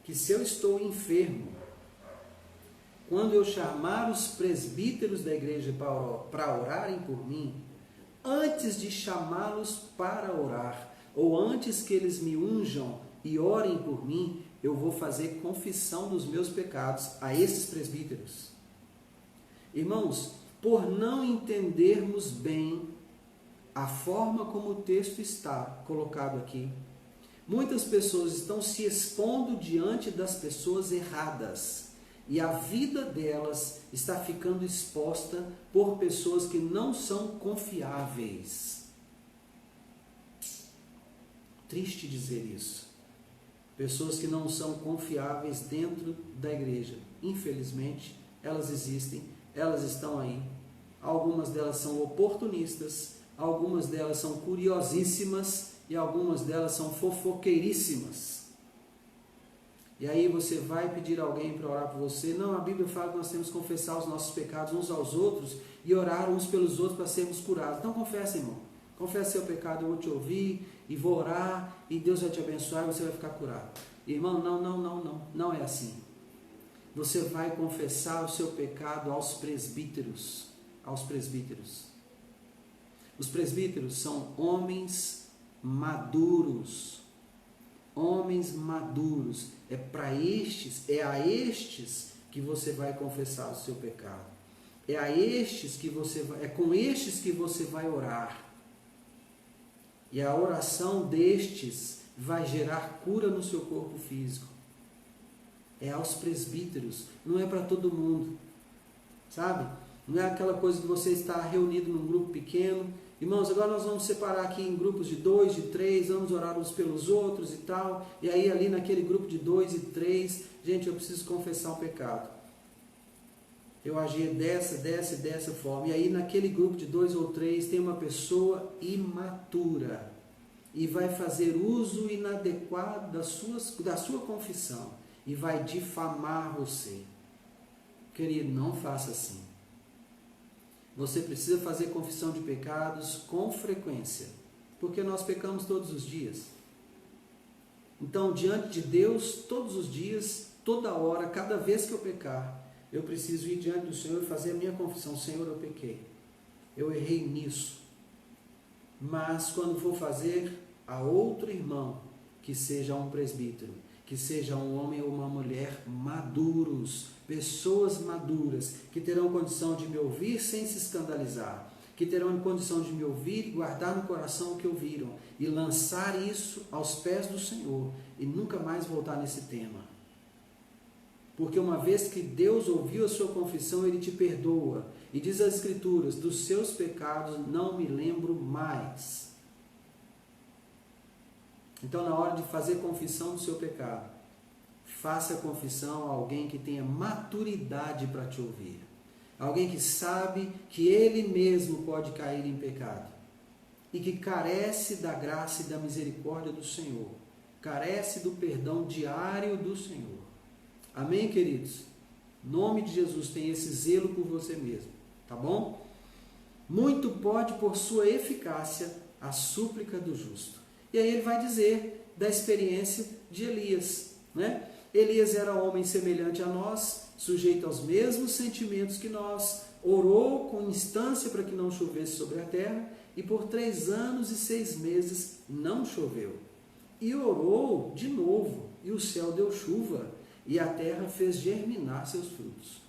que se eu estou enfermo, quando eu chamar os presbíteros da igreja para orarem por mim, antes de chamá-los para orar, ou antes que eles me unjam e orem por mim, eu vou fazer confissão dos meus pecados a esses presbíteros. Irmãos, por não entendermos bem a forma como o texto está colocado aqui, muitas pessoas estão se expondo diante das pessoas erradas. e a vida delas está ficando exposta por pessoas que não são confiáveis. Triste dizer isso. Pessoas que não são confiáveis dentro da igreja. Infelizmente, elas existem, elas estão aí. Algumas delas são oportunistas, algumas delas são curiosíssimas e algumas delas são fofoqueiríssimas. E aí você vai pedir alguém para orar por você. Não, a Bíblia fala que nós temos que confessar os nossos pecados uns aos outros e orar uns pelos outros para sermos curados. Então confessa, irmão. Confessa seu pecado, eu vou te ouvir e vou orar e Deus vai te abençoar e você vai ficar curado. Irmão, não é assim. Você vai confessar o seu pecado aos presbíteros. Aos presbíteros. Os presbíteros são homens maduros. Homens maduros. É para estes, é a estes que você vai confessar o seu pecado. É a estes que você vai, é com estes que você vai orar. E a oração destes vai gerar cura no seu corpo físico. É aos presbíteros, não é para todo mundo. Sabe? Não é aquela coisa que você está reunido num grupo pequeno. Irmãos, agora nós vamos separar aqui em grupos de 2, de 3, vamos orar uns pelos outros e tal. E aí ali naquele grupo de 2 e 3, gente, eu preciso confessar um pecado. Eu agia dessa forma. E aí naquele grupo de 2 ou 3 tem uma pessoa imatura e vai fazer uso inadequado da sua confissão e vai difamar você. Querido, não faça assim. Você precisa fazer confissão de pecados com frequência, porque nós pecamos todos os dias. Então, diante de Deus, todos os dias, toda hora, cada vez que eu pecar, eu preciso ir diante do Senhor e fazer a minha confissão. Senhor, eu pequei, eu errei nisso. Mas quando for fazer a outro irmão, que seja um presbítero, que seja um homem ou uma mulher maduros, pessoas maduras, que terão condição de me ouvir sem se escandalizar, que terão condição de me ouvir e guardar no coração o que ouviram, e lançar isso aos pés do Senhor, e nunca mais voltar nesse tema. Porque uma vez que Deus ouviu a sua confissão, Ele te perdoa, e diz as Escrituras, dos seus pecados não me lembro mais. Então, na hora de fazer confissão do seu pecado, faça confissão a alguém que tenha maturidade para te ouvir. Alguém que sabe que ele mesmo pode cair em pecado. E que carece da graça e da misericórdia do Senhor. Carece do perdão diário do Senhor. Amém, queridos? Em nome de Jesus, tenha esse zelo por você mesmo. Tá bom? Muito pode, por sua eficácia, a súplica do justo. E aí ele vai dizer da experiência de Elias, né? Elias era homem semelhante a nós, sujeito aos mesmos sentimentos que nós, orou com instância para que não chovesse sobre a terra, e por 3 anos e 6 meses não choveu. E orou de novo, e o céu deu chuva, e a terra fez germinar seus frutos.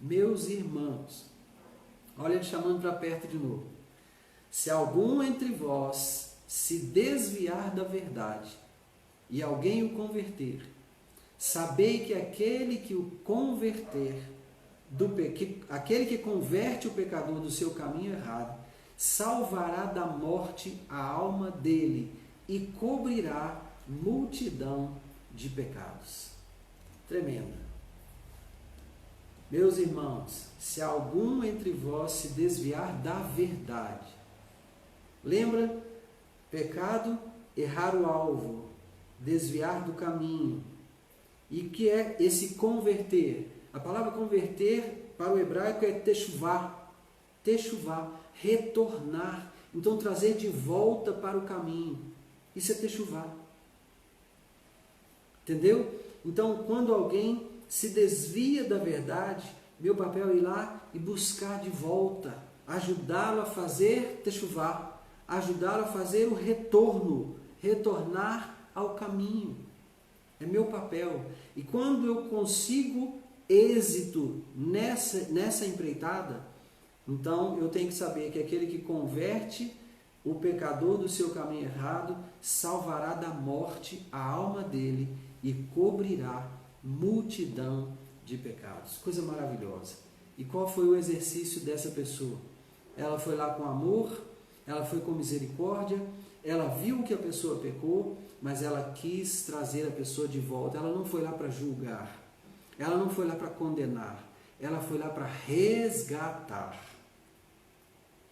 Meus irmãos, olha ele chamando para perto de novo. Se algum entre vós se desviar da verdade, e alguém o converter, sabei que aquele que o converter, aquele que converte o pecador do seu caminho errado, salvará da morte a alma dele e cobrirá multidão de pecados. Tremendo. Meus irmãos, se algum entre vós se desviar da verdade, lembra? Pecado, errar o alvo, desviar do caminho. E o que é esse converter? A palavra converter para o hebraico é techuvá. Techuvá, retornar. Então trazer de volta para o caminho. Isso é techuvá. Entendeu? Então quando alguém se desvia da verdade, meu papel é ir lá e buscar de volta. Ajudá-lo a fazer techuvá. Ajudá-lo a fazer o retorno. Retornar ao caminho. É meu papel. E quando eu consigo êxito nessa empreitada, então eu tenho que saber que aquele que converte o pecador do seu caminho errado salvará da morte a alma dele e cobrirá multidão de pecados. Coisa maravilhosa. E qual foi o exercício dessa pessoa? Ela foi lá com amor, ela foi com misericórdia, ela viu que a pessoa pecou, mas ela quis trazer a pessoa de volta. Ela não foi lá para julgar, ela não foi lá para condenar, ela foi lá para resgatar.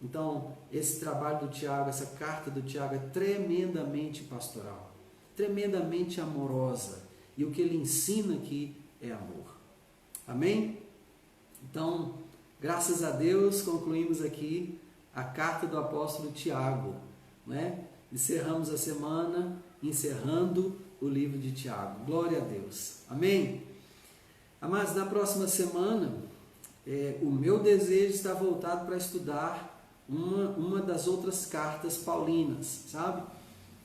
Então, esse trabalho do Tiago, essa carta do Tiago é tremendamente pastoral, tremendamente amorosa. E o que ele ensina aqui é amor. Amém? Então, graças a Deus, concluímos aqui a carta do apóstolo Tiago, né? Encerramos a semana, encerrando o livro de Tiago. Glória a Deus. Amém? Mas na próxima semana, o meu desejo está voltado para estudar uma das outras cartas paulinas, sabe?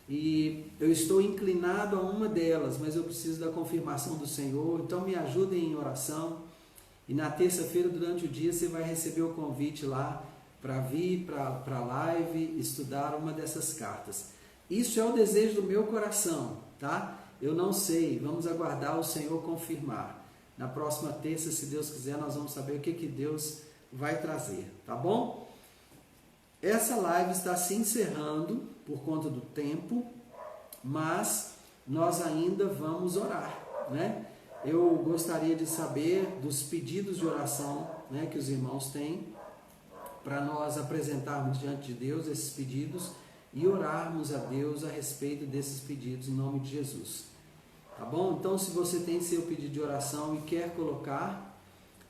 E eu estou inclinado a uma delas, mas eu preciso da confirmação do Senhor, então me ajudem em oração. E na terça-feira, durante o dia, você vai receber o convite lá para vir para a live estudar uma dessas cartas. Isso é o desejo do meu coração, tá? Eu não sei, vamos aguardar o Senhor confirmar. Na próxima terça, se Deus quiser, nós vamos saber o que Deus vai trazer, tá bom? Essa live está se encerrando por conta do tempo, mas nós ainda vamos orar, né? Eu gostaria de saber dos pedidos de oração, né, que os irmãos têm, para nós apresentarmos diante de Deus esses pedidos e orarmos a Deus a respeito desses pedidos em nome de Jesus. Tá bom? Então, se você tem seu pedido de oração e quer colocar,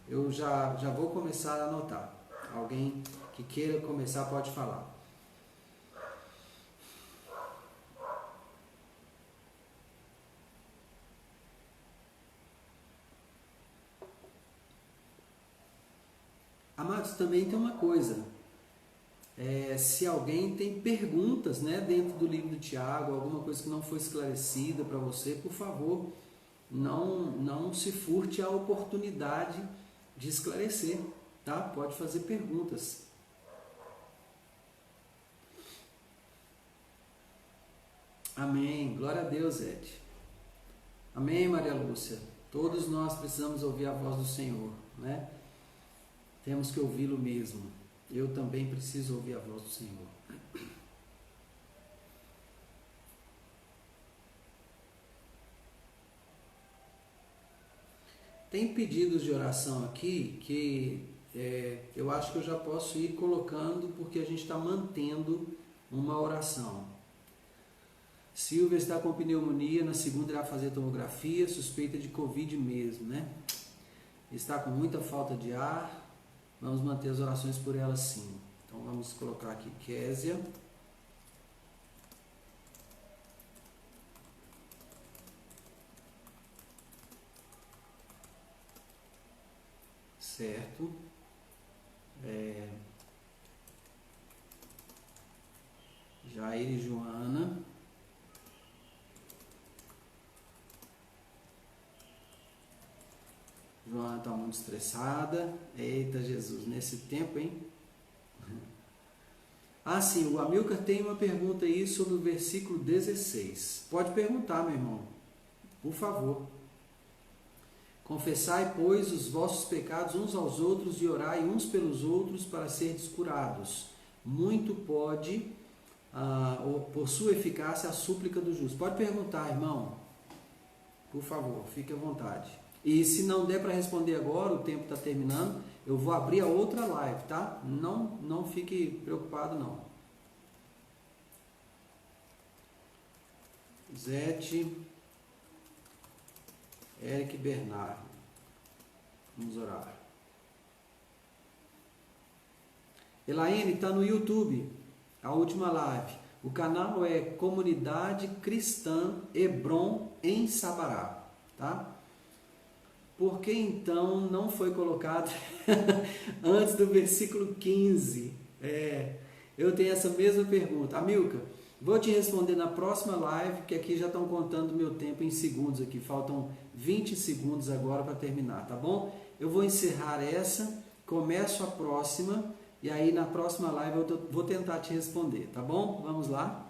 eu já vou começar a anotar. Alguém que queira começar pode falar. Amados, também tem uma coisa. Se alguém tem perguntas, né, dentro do livro do Tiago, alguma coisa que não foi esclarecida para você, por favor, não se furte a oportunidade de esclarecer, tá? Pode fazer perguntas. Amém. Glória a Deus, Ed. Amém, Maria Lúcia. Todos nós precisamos ouvir a voz do Senhor, né? Temos que ouvi-lo mesmo. Eu também preciso ouvir a voz do Senhor. Tem pedidos de oração aqui que eu acho que eu já posso ir colocando, porque a gente está mantendo uma oração. Silvia está com pneumonia, na segunda irá fazer tomografia, suspeita de Covid mesmo, né? Está com muita falta de ar, vamos manter as orações por ela sim. Então vamos colocar aqui Késia. Certo. Jair e Joana. Joana está muito estressada. Eita Jesus, nesse tempo, hein? Ah, sim, o Amilcar tem uma pergunta aí sobre o versículo 16. Pode perguntar, meu irmão. Por favor. Confessai, pois, os vossos pecados uns aos outros e orai uns pelos outros para serdes curados. Muito pode, por sua eficácia, a súplica do justo. Pode perguntar, irmão. Por favor, fique à vontade. E se não der para responder agora, o tempo está terminando, eu vou abrir a outra live, tá? Não fique preocupado, não. Zete, Eric Bernardo. Vamos orar. Elaine, está no YouTube, a última live. O canal é Comunidade Cristã Hebron em Sabará, tá? Por que então não foi colocado antes do versículo 15? Eu tenho essa mesma pergunta. Amilcar, vou te responder na próxima live, que aqui já estão contando meu tempo em segundos aqui. Faltam 20 segundos agora para terminar, tá bom? Eu vou encerrar essa, começo a próxima, e aí na próxima live eu vou tentar te responder, tá bom? Vamos lá?